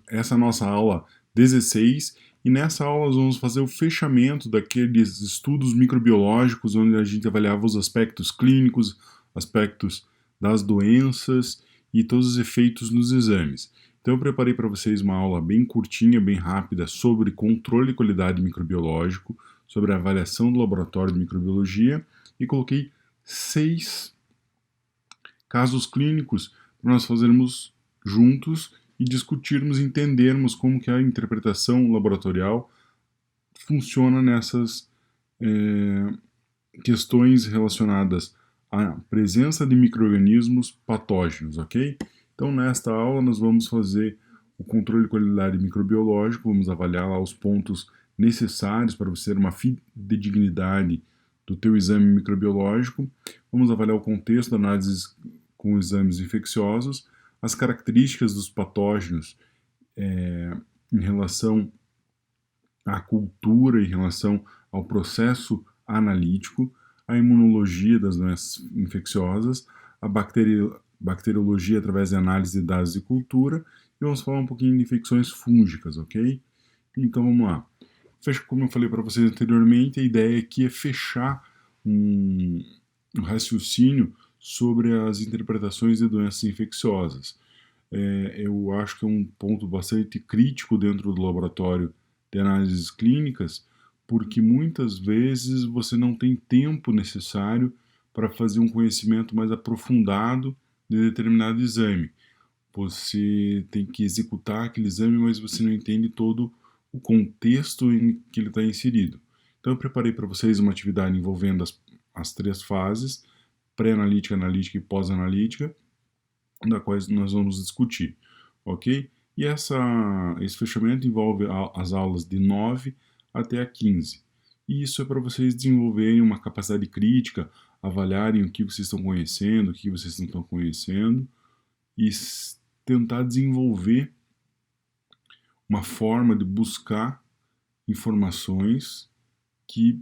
Essa é a nossa aula 16 e nessa aula nós vamos fazer o fechamento daqueles estudos microbiológicos onde a gente avaliava os aspectos clínicos, aspectos das doenças e todos os efeitos nos exames. Então eu preparei para vocês uma aula bem curtinha, bem rápida sobre controle e qualidade microbiológico, sobre a avaliação do laboratório de microbiologia e coloquei 6 casos clínicos para nós fazermos juntos e discutirmos e entendermos como que a interpretação laboratorial funciona nessas questões relacionadas à presença de micro-organismos patógenos, ok? Então, nesta aula, nós vamos fazer o controle de qualidade microbiológico, vamos avaliar lá os pontos necessários para você ter uma fidedignidade do teu exame microbiológico, vamos avaliar o contexto da análise com exames infecciosos, as características dos patógenos em relação à cultura, em relação ao processo analítico, a imunologia das doenças infecciosas, a bacteriologia através de análise de dados de cultura e vamos falar um pouquinho de infecções fúngicas, ok? Então vamos lá. Como eu falei para vocês anteriormente, a ideia aqui é fechar um raciocínio sobre as interpretações de doenças infecciosas. Eu acho que é um ponto bastante crítico dentro do laboratório de análises clínicas, porque muitas vezes você não tem tempo necessário para fazer um conhecimento mais aprofundado de determinado exame. Você tem que executar aquele exame, mas você não entende todo o contexto em que ele está inserido. Então eu preparei para vocês uma atividade envolvendo as 3 fases, pré-analítica, analítica e pós-analítica, da qual nós vamos discutir, ok? E esse fechamento envolve as aulas de 9 até a 15. E isso é para vocês desenvolverem uma capacidade crítica, avaliarem o que vocês estão conhecendo, o que vocês não estão conhecendo, e tentar desenvolver uma forma de buscar informações que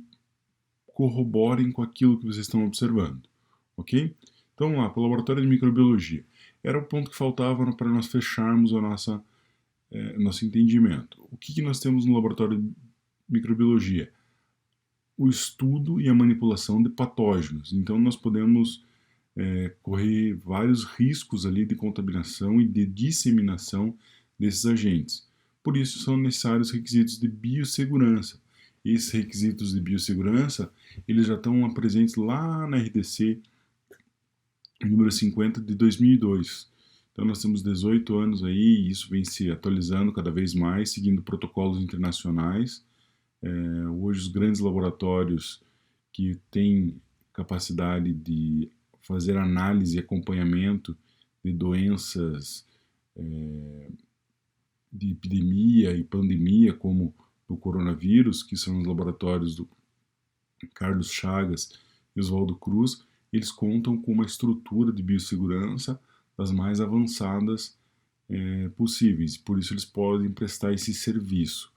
corroborem com aquilo que vocês estão observando, ok? Então vamos lá, para o laboratório de microbiologia. Era o ponto que faltava para nós fecharmos o nosso entendimento. O que nós temos no laboratório de microbiologia? O estudo e a manipulação de patógenos. Então nós podemos correr vários riscos ali de contaminação e de disseminação desses agentes. Por isso são necessários requisitos de biossegurança. Esses requisitos de biossegurança, eles já estão presentes lá na RDC número 50 de 2002. Então nós temos 18 anos aí e isso vem se atualizando cada vez mais, seguindo protocolos internacionais. Hoje os grandes laboratórios que têm capacidade de fazer análise e acompanhamento de doenças de epidemia e pandemia, como o coronavírus, que são os laboratórios do Carlos Chagas e Oswaldo Cruz, eles contam com uma estrutura de biossegurança das mais avançadas possíveis, por isso eles podem prestar esse serviço,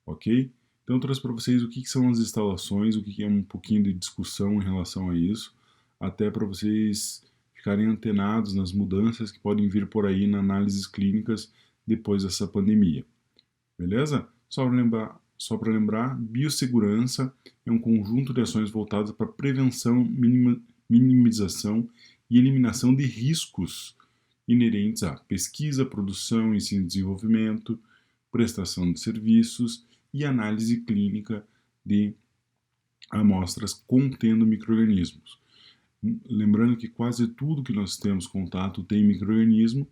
ok? Então eu trouxe para vocês o que são as instalações, o que é um pouquinho de discussão em relação a isso, até para vocês ficarem antenados nas mudanças que podem vir por aí na análises clínicas depois dessa pandemia. Beleza? Só para lembrar, biossegurança é um conjunto de ações voltadas para prevenção, minimização e eliminação de riscos inerentes à pesquisa, produção, ensino e desenvolvimento, prestação de serviços e análise clínica de amostras contendo micro-organismos. Lembrando que quase tudo que nós temos contato tem micro-organismo,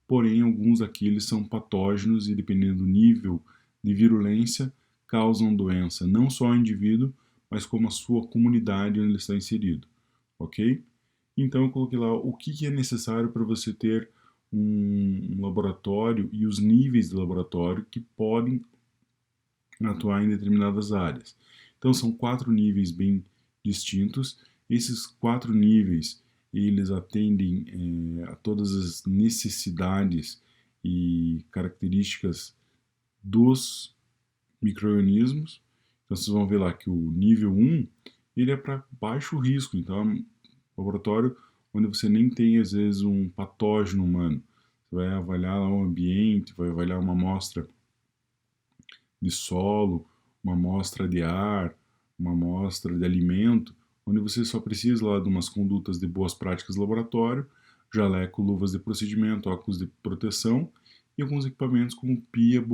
porém alguns daqueles são patógenos e dependendo do nível de virulência, causam doença não só ao indivíduo, mas como a sua comunidade onde ele está inserido, ok? Então eu coloquei lá o que é necessário para você ter um laboratório e os níveis de laboratório que podem atuar em determinadas áreas. Então são 4 níveis bem distintos. Esses 4 níveis eles atendem a todas as necessidades e características dos micro-organismos. Então vocês vão ver lá que o nível 1 ele é para baixo risco, então é um laboratório onde você nem tem às vezes um patógeno humano. Você vai avaliar lá o ambiente, vai avaliar uma amostra de solo, uma amostra de ar, uma amostra de alimento, onde você só precisa lá de umas condutas de boas práticas de laboratório, jaleco, luvas de procedimento, óculos de proteção e alguns equipamentos como pia,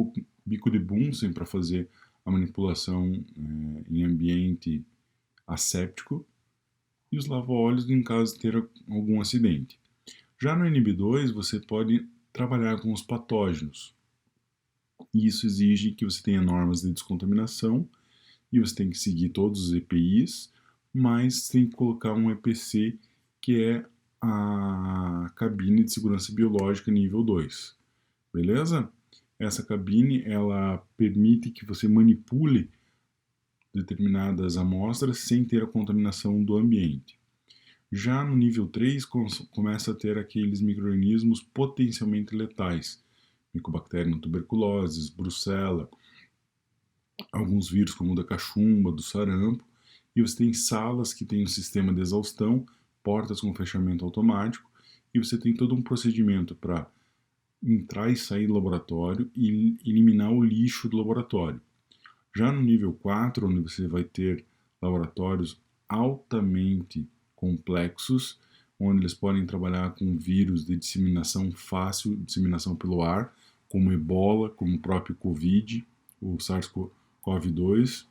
bico de Bunsen para fazer a manipulação em ambiente asséptico e os lava-óleos em caso de ter algum acidente. Já no NB2 você pode trabalhar com os patógenos, e isso exige que você tenha normas de descontaminação e você tem que seguir todos os EPIs, mas tem que colocar um EPC que é a cabine de segurança biológica nível 2, beleza? Essa cabine ela permite que você manipule determinadas amostras sem ter a contaminação do ambiente. Já no nível 3 começa a ter aqueles micro-organismos potencialmente letais, Mycobacterium tuberculosis, Brucella, alguns vírus como o da cachumba, do sarampo, e você tem salas que tem um sistema de exaustão, portas com fechamento automático, e você tem todo um procedimento para entrar e sair do laboratório e eliminar o lixo do laboratório. Já no nível 4, onde você vai ter laboratórios altamente complexos, onde eles podem trabalhar com vírus de disseminação fácil, disseminação pelo ar, como Ebola, como o próprio Covid, o SARS-CoV-2,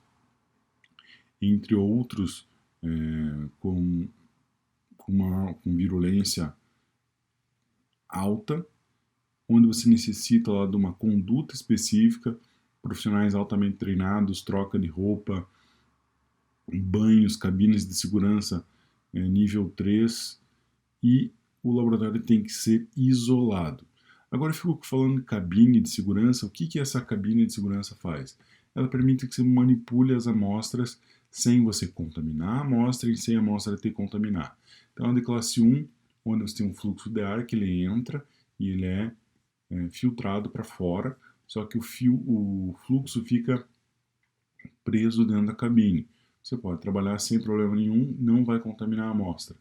entre outros com virulência alta, onde você necessita lá de uma conduta específica, profissionais altamente treinados, troca de roupa, banhos, cabines de segurança nível 3 e o laboratório tem que ser isolado. Agora eu fico falando de cabine de segurança, o que essa cabine de segurança faz? Ela permite que você manipule as amostras sem você contaminar a amostra e sem a amostra te contaminar. Então, é de classe 1, onde você tem um fluxo de ar que ele entra e ele é filtrado para fora, só que o fluxo fica preso dentro da cabine. Você pode trabalhar sem problema nenhum, não vai contaminar a amostra.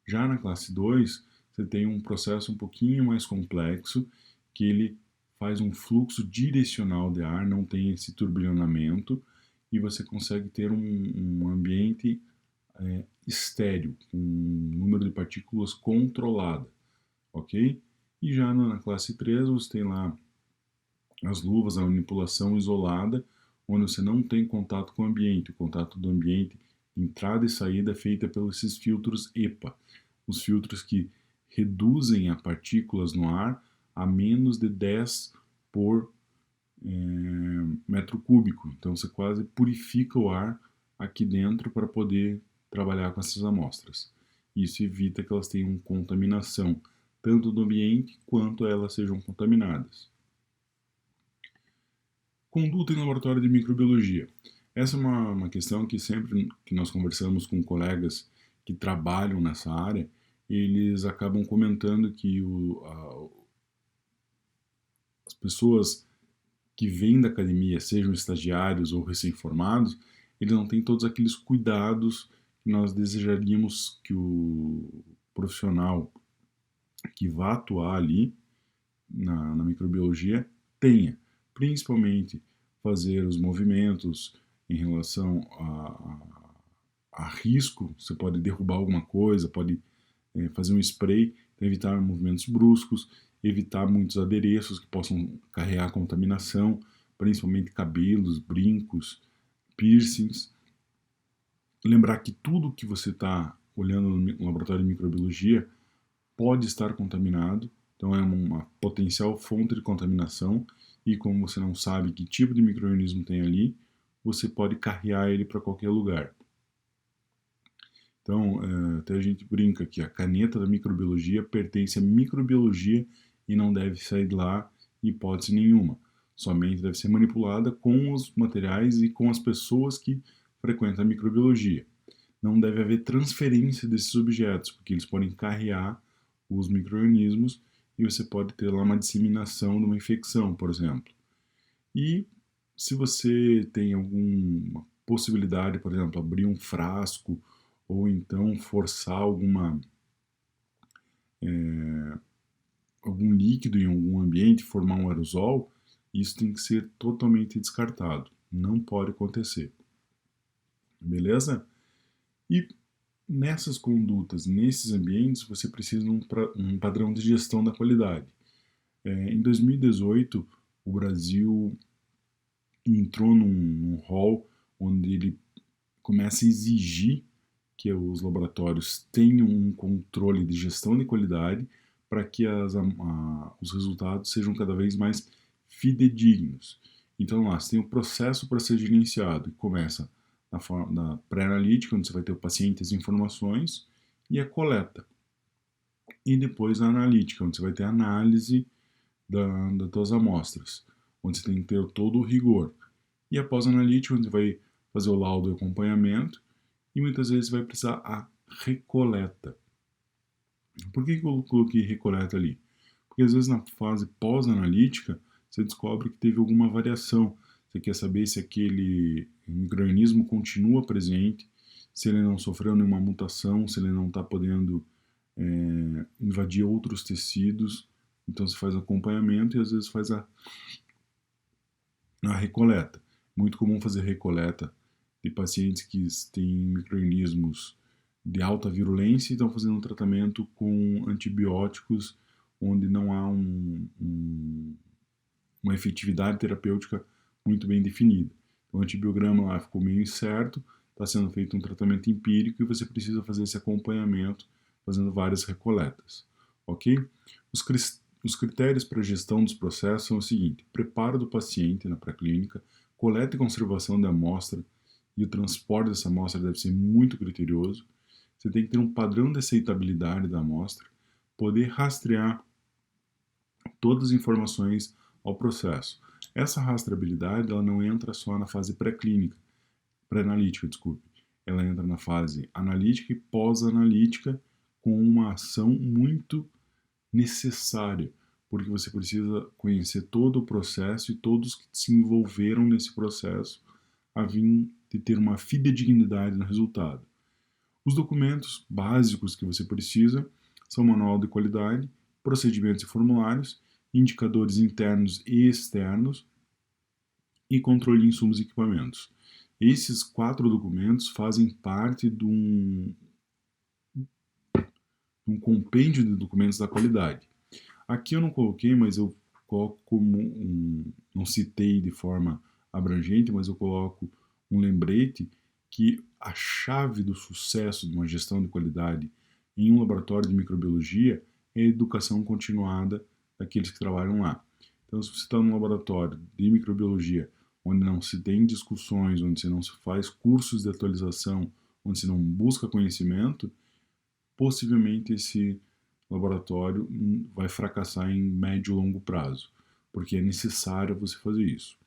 Já na classe 2, você tem um processo um pouquinho mais complexo, que ele faz um fluxo direcional de ar, não tem esse turbilhonamento, e você consegue ter um ambiente estéreo, com um número de partículas controlada, ok? E já na classe 3, você tem lá as luvas, a manipulação isolada, onde você não tem contato com o ambiente. O contato do ambiente, entrada e saída, é feita pelos esses filtros EPA, os filtros que reduzem as partículas no ar a menos de 10 por metro cúbico. Então você quase purifica o ar aqui dentro para poder trabalhar com essas amostras. Isso evita que elas tenham contaminação, tanto do ambiente quanto elas sejam contaminadas. Conduta em laboratório de microbiologia. Essa é uma questão que sempre que nós conversamos com colegas que trabalham nessa área, eles acabam comentando que as pessoas que vêm da academia, sejam estagiários ou recém-formados, eles não têm todos aqueles cuidados que nós desejaríamos que o profissional que vá atuar ali na microbiologia tenha, principalmente fazer os movimentos em relação a risco, você pode derrubar alguma coisa, pode fazer um spray, evitar movimentos bruscos, evitar muitos adereços que possam carregar contaminação, principalmente cabelos, brincos, piercings. Lembrar que tudo que você está olhando no laboratório de microbiologia pode estar contaminado, então é uma potencial fonte de contaminação e como você não sabe que tipo de micro-organismo tem ali, você pode carrear ele para qualquer lugar. Então, até a gente brinca que a caneta da microbiologia pertence à microbiologia e não deve sair de lá em hipótese nenhuma. Somente deve ser manipulada com os materiais e com as pessoas que frequentam a microbiologia. Não deve haver transferência desses objetos, porque eles podem carrear os micro-organismos e você pode ter lá uma disseminação de uma infecção, por exemplo. E se você tem alguma possibilidade, por exemplo, abrir um frasco ou então forçar alguma algum líquido em algum ambiente, formar um aerosol, isso tem que ser totalmente descartado. Não pode acontecer. Beleza? E nessas condutas, nesses ambientes, você precisa de um padrão de gestão da qualidade. Em 2018, o Brasil entrou num rol onde ele começa a exigir que os laboratórios tenham um controle de gestão de qualidade para que os resultados sejam cada vez mais fidedignos. Então, lá, você tem o processo para ser gerenciado, que começa na pré-analítica, onde você vai ter o paciente, as informações, e a coleta. E depois a analítica, onde você vai ter a análise das tuas amostras, onde você tem que ter todo o rigor. E após a analítica, onde você vai fazer o laudo e acompanhamento, e muitas vezes vai precisar a recoleta. Por que eu coloquei recoleta ali? Porque às vezes na fase pós-analítica você descobre que teve alguma variação. Você quer saber se aquele micro-organismo continua presente, se ele não sofreu nenhuma mutação, se ele não está podendo invadir outros tecidos. Então você faz acompanhamento e às vezes faz a recoleta. Muito comum fazer recoleta de pacientes que têm micro-organismos de alta virulência e estão fazendo um tratamento com antibióticos onde não há uma efetividade terapêutica muito bem definida. Então, o antibiograma lá ficou meio incerto, está sendo feito um tratamento empírico e você precisa fazer esse acompanhamento fazendo várias recoletas, ok? Os critérios para a gestão dos processos são o seguinte: preparo do paciente na pré-clínica, coleta e conservação da amostra, e o transporte dessa amostra deve ser muito criterioso. Você tem que ter um padrão de aceitabilidade da amostra, poder rastrear todas as informações ao processo. Essa rastreabilidade ela não entra só na fase pré-analítica, desculpe. Ela entra na fase analítica e pós-analítica com uma ação muito necessária, porque você precisa conhecer todo o processo e todos que se envolveram nesse processo a fim de ter uma fidedignidade no resultado. Os documentos básicos que você precisa são manual de qualidade, procedimentos e formulários, indicadores internos e externos e controle de insumos e equipamentos. Esses 4 documentos fazem parte de um compêndio de documentos da qualidade. Aqui eu não coloquei, mas eu coloco como não citei de forma abrangente, mas eu coloco um lembrete que a chave do sucesso de uma gestão de qualidade em um laboratório de microbiologia é a educação continuada daqueles que trabalham lá. Então, se você está num laboratório de microbiologia onde não se tem discussões, onde se não se faz cursos de atualização, onde se não busca conhecimento, possivelmente esse laboratório vai fracassar em médio e longo prazo, porque é necessário você fazer isso.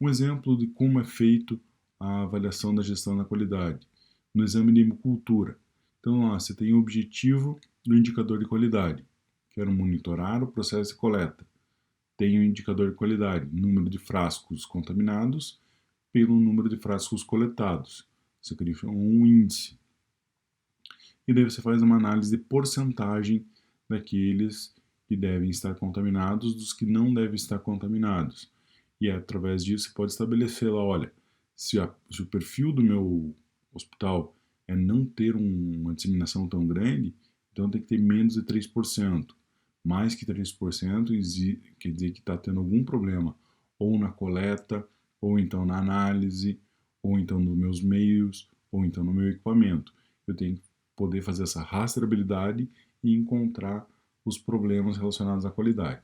Um exemplo de como é feito a avaliação da gestão da qualidade, no exame de hemocultura. Então, lá, você tem o objetivo do indicador de qualidade. Quero monitorar o processo de coleta. Tem o indicador de qualidade, número de frascos contaminados pelo número de frascos coletados. Você cria um índice. E daí você faz uma análise de porcentagem daqueles que devem estar contaminados dos que não devem estar contaminados. E através disso você pode estabelecer lá, olha, se o perfil do meu hospital é não ter uma disseminação tão grande, então tem que ter menos de 3%. Mais que 3% quer dizer que está tendo algum problema, ou na coleta, ou então na análise, ou então nos meus meios, ou então no meu equipamento. Eu tenho que poder fazer essa rastreabilidade e encontrar os problemas relacionados à qualidade.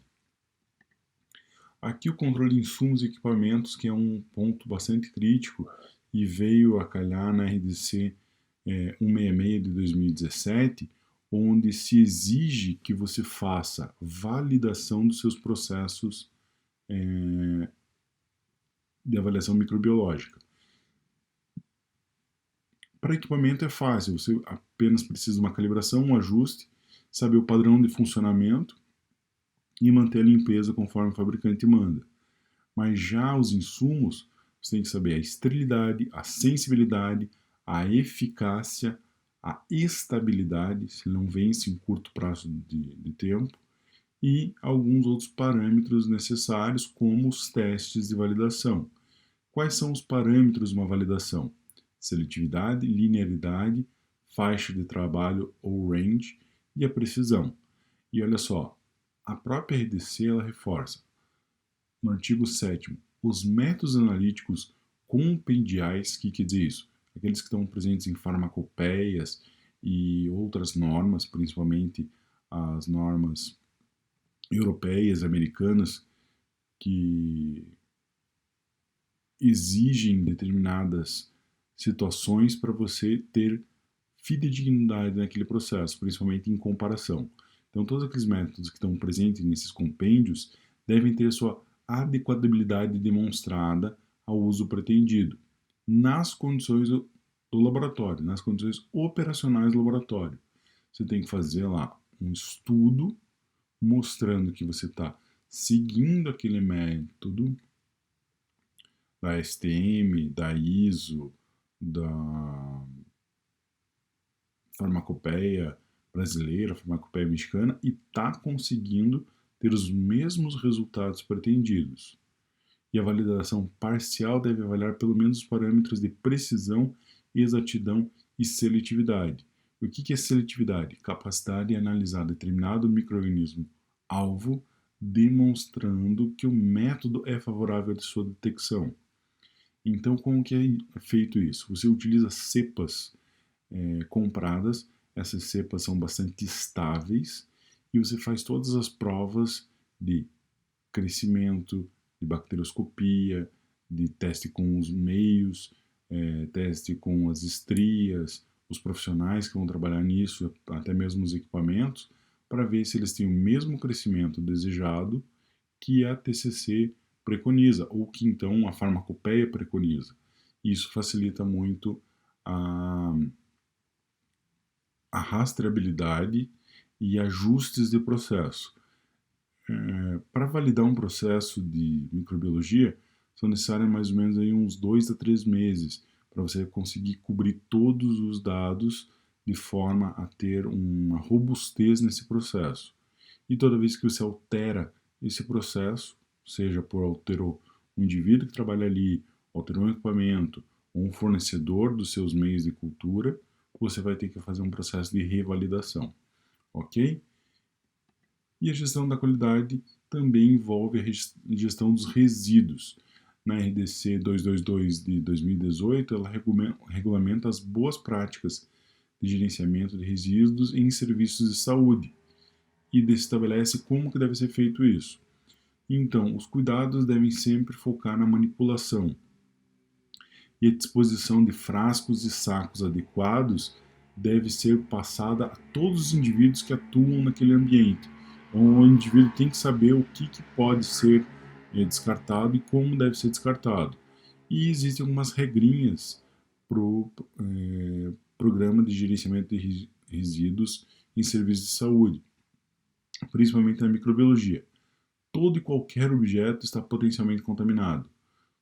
Aqui o controle de insumos e equipamentos, que é um ponto bastante crítico e veio a calhar na RDC 166 de 2017, onde se exige que você faça validação dos seus processos de avaliação microbiológica. Para equipamento é fácil, você apenas precisa de uma calibração, um ajuste, saber o padrão de funcionamento e manter a limpeza conforme o fabricante manda. Mas já os insumos, você tem que saber a esterilidade, a sensibilidade, a eficácia, a estabilidade, se não vence em curto prazo de tempo, e alguns outros parâmetros necessários, como os testes de validação. Quais são os parâmetros de uma validação? Seletividade, linearidade, faixa de trabalho ou range e a precisão. E olha só, a própria RDC ela reforça, no artigo 7º, os métodos analíticos compendiais, que quer dizer isso? Aqueles que estão presentes em farmacopeias e outras normas, principalmente as normas europeias, americanas, que exigem determinadas situações para você ter fidedignidade naquele processo, principalmente em comparação. Então, todos aqueles métodos que estão presentes nesses compêndios devem ter sua adequabilidade demonstrada ao uso pretendido, nas condições do laboratório, nas condições operacionais do laboratório. Você tem que fazer lá um estudo mostrando que você está seguindo aquele método da STM, da ISO, da farmacopeia brasileira, farmacopeia mexicana, e está conseguindo ter os mesmos resultados pretendidos. E a validação parcial deve avaliar pelo menos os parâmetros de precisão, exatidão e seletividade. E o que é seletividade? Capacidade de analisar determinado micro-organismo alvo, demonstrando que o método é favorável à sua detecção. Então, como que é feito isso? Você utiliza cepas compradas, essas cepas são bastante estáveis, e você faz todas as provas de crescimento, de bacterioscopia, de teste com os meios, teste com as estrias, os profissionais que vão trabalhar nisso, até mesmo os equipamentos, para ver se eles têm o mesmo crescimento desejado que a TCC preconiza, ou que então a farmacopeia preconiza. Isso facilita muito a rastreabilidade e ajustes de processo. Para validar um processo de microbiologia, são necessários mais ou menos aí uns 2 a 3 meses para você conseguir cobrir todos os dados de forma a ter uma robustez nesse processo. E toda vez que você altera esse processo, seja por alterou um indivíduo que trabalha ali, alterou um equipamento, ou um fornecedor dos seus meios de cultura, você vai ter que fazer um processo de revalidação, ok? E a gestão da qualidade também envolve a gestão dos resíduos. Na RDC 222 de 2018, ela regulamenta as boas práticas de gerenciamento de resíduos em serviços de saúde e estabelece como que deve ser feito isso. Então, os cuidados devem sempre focar na manipulação e a disposição de frascos e sacos adequados deve ser passada a todos os indivíduos que atuam naquele ambiente. Então, o indivíduo tem que saber o que pode ser descartado e como deve ser descartado. E existem algumas regrinhas para o programa de gerenciamento de resíduos em serviços de saúde, principalmente na microbiologia. Todo e qualquer objeto está potencialmente contaminado.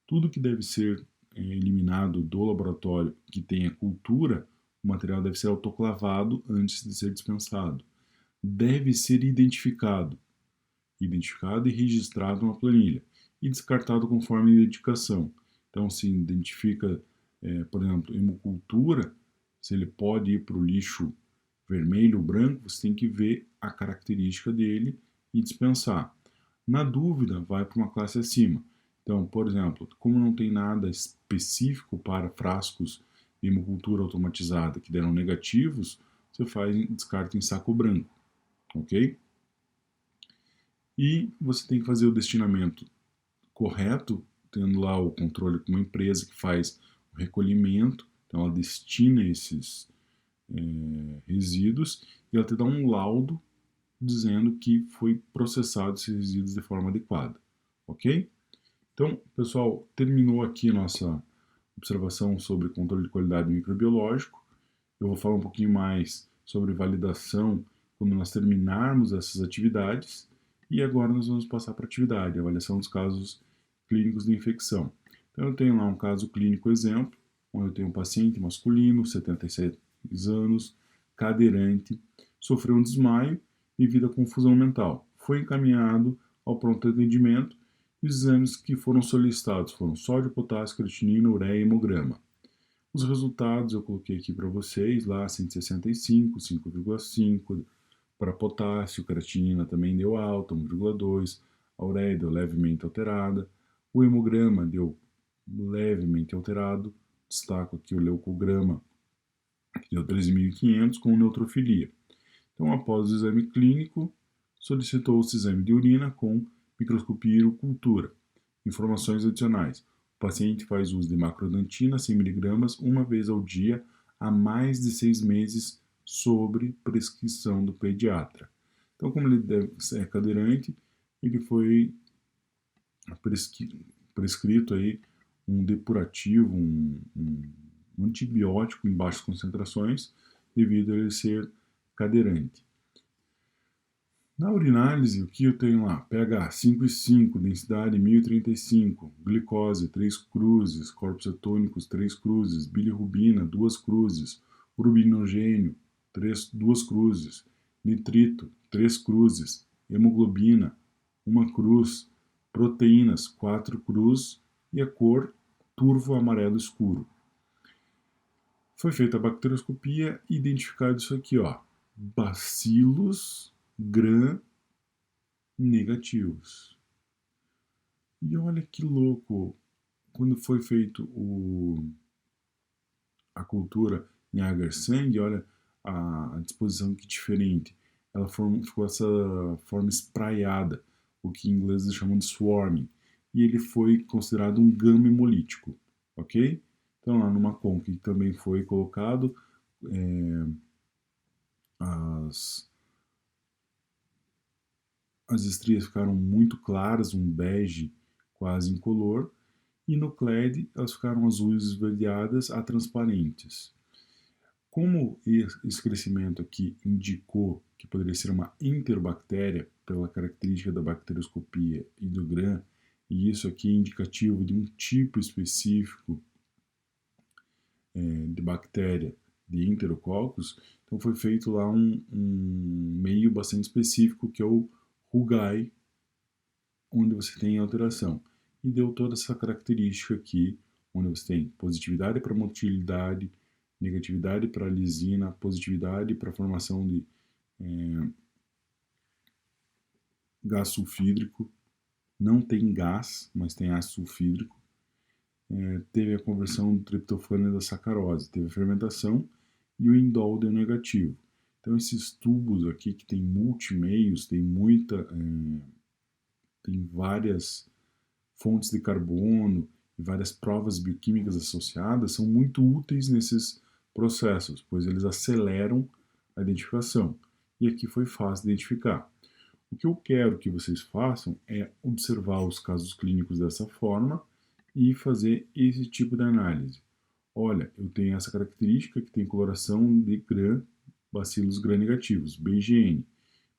Tudo que deve ser eliminado do laboratório que tenha cultura, o material deve ser autoclavado antes de ser dispensado. Deve ser identificado e registrado numa planilha e descartado conforme a indicação. Então, se identifica, por exemplo, hemocultura, se ele pode ir para o lixo vermelho ou branco, você tem que ver a característica dele e dispensar. Na dúvida, vai para uma classe acima. Então, por exemplo, como não tem nada específico para frascos de hemocultura automatizada que deram negativos, você faz descarte em saco branco, ok? E você tem que fazer o destinamento correto, tendo lá o controle com uma empresa que faz o recolhimento, então ela destina esses resíduos e ela te dá um laudo dizendo que foi processado esses resíduos de forma adequada, ok? Então, pessoal, terminou aqui a nossa observação sobre controle de qualidade microbiológico. Eu vou falar um pouquinho mais sobre validação quando nós terminarmos essas atividades. E agora nós vamos passar para a atividade, a avaliação dos casos clínicos de infecção. Então, eu tenho lá um caso clínico exemplo, onde eu tenho um paciente masculino, 77 anos, cadeirante, sofreu um desmaio devido à confusão mental. foi encaminhado ao pronto atendimento e os exames que foram solicitados foram sódio, potássio, creatinina, ureia e hemograma. Os resultados eu coloquei aqui para vocês, lá 165, 5,5, para potássio, creatinina também deu alta, 1,2, a ureia deu levemente alterada, o hemograma deu levemente alterado, destaco aqui o leucograma, que deu 13.500 com neutrofilia. Então, após o exame clínico, solicitou-se exame de urina com microscopia e urocultura. Informações adicionais. O paciente faz uso de macrodantina 100mg uma vez ao dia há mais de 6 meses sobre prescrição do pediatra. Então, como ele é cadeirante, ele foi prescrito aí um depurativo, um antibiótico em baixas concentrações, devido a ele ser cadeirante. Na urinálise, o que eu tenho lá? pH 5,5, densidade 1035, glicose 3 cruzes, corpos cetônicos 3 cruzes, bilirrubina 2 cruzes, urobilinogênio 2 cruzes, nitrito 3 cruzes, hemoglobina 1 cruz, proteínas 4 cruz e a cor turvo amarelo escuro. Foi feita a bacterioscopia e identificado isso aqui, ó, bacilos gram-negativos. E olha que louco, quando foi feito a cultura em agar-sangue, olha a disposição que diferente. Ela ficou essa forma espraiada, o que em inglês eles chamam de swarming. E ele foi considerado um gama hemolítico, ok? Então lá numa conca também foi colocado as estrias ficaram muito claras, um bege quase incolor, e no CLED elas ficaram azuis esverdeadas a transparentes. Como esse crescimento aqui indicou que poderia ser uma enterobactéria, pela característica da bacterioscopia e do GRAM, e isso aqui é indicativo de um tipo específico de bactéria de Enterococcus, então foi feito lá um meio bastante específico, que é o Rugai, onde você tem alteração. E deu toda essa característica aqui, onde você tem positividade para motilidade, negatividade para lisina, positividade para formação de gás sulfídrico, não tem gás, mas tem ácido sulfídrico, teve a conversão do triptofano e da sacarose, teve a fermentação e o indol deu negativo. Então esses tubos aqui que tem multimeios, tem várias fontes de carbono e várias provas bioquímicas associadas, são muito úteis nesses processos, pois eles aceleram a identificação. E aqui foi fácil identificar. O que eu quero que vocês façam é observar os casos clínicos dessa forma e fazer esse tipo de análise. Olha, eu tenho essa característica que tem coloração de gram, bacilos gram-negativos, BGN.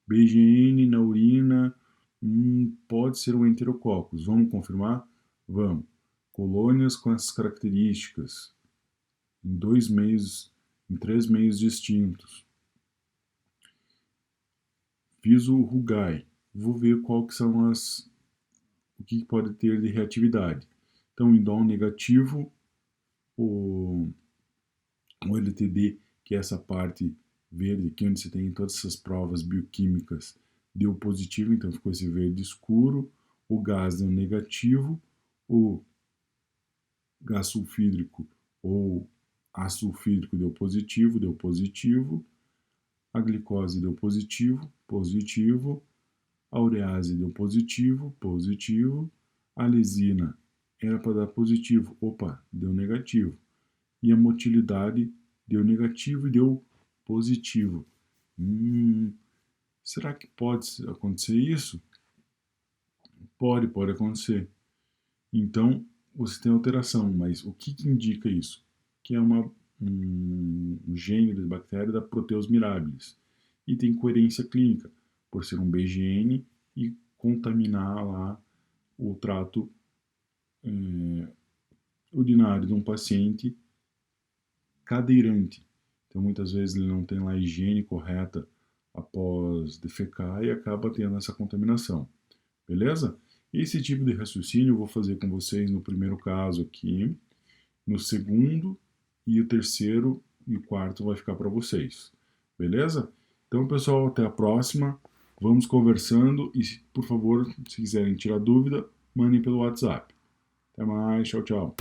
BGN na urina pode ser um enterococcus. Vamos confirmar? Vamos. Colônias com essas características em 2 meios, em 3 meios distintos. Fiz o Rugai. Vou ver qual que são o que pode ter de reatividade. Então, indol negativo, o LTD, que é essa parte verde, que é onde você tem todas essas provas bioquímicas, deu positivo, então ficou esse verde escuro. O gás deu negativo, o gás sulfídrico ou ácido sulfídrico deu positivo. A glicose deu positivo. A urease deu positivo. A lisina era para dar positivo, deu negativo. E a motilidade deu negativo e deu positivo. Será que pode acontecer isso? Pode acontecer. Então, você tem alteração, mas o que indica isso? Que é um gênero de bactéria da Proteus mirabilis. E tem coerência clínica, por ser um BGN e contaminar lá o trato urinário de um paciente cadeirante. Então, muitas vezes ele não tem lá a higiene correta após defecar e acaba tendo essa contaminação. Beleza? Esse tipo de raciocínio eu vou fazer com vocês no primeiro caso aqui, no segundo e o terceiro e o quarto vai ficar para vocês. Beleza? Então, pessoal, até a próxima. Vamos conversando e, por favor, se quiserem tirar dúvida, mandem pelo WhatsApp. Até mais, tchau, tchau.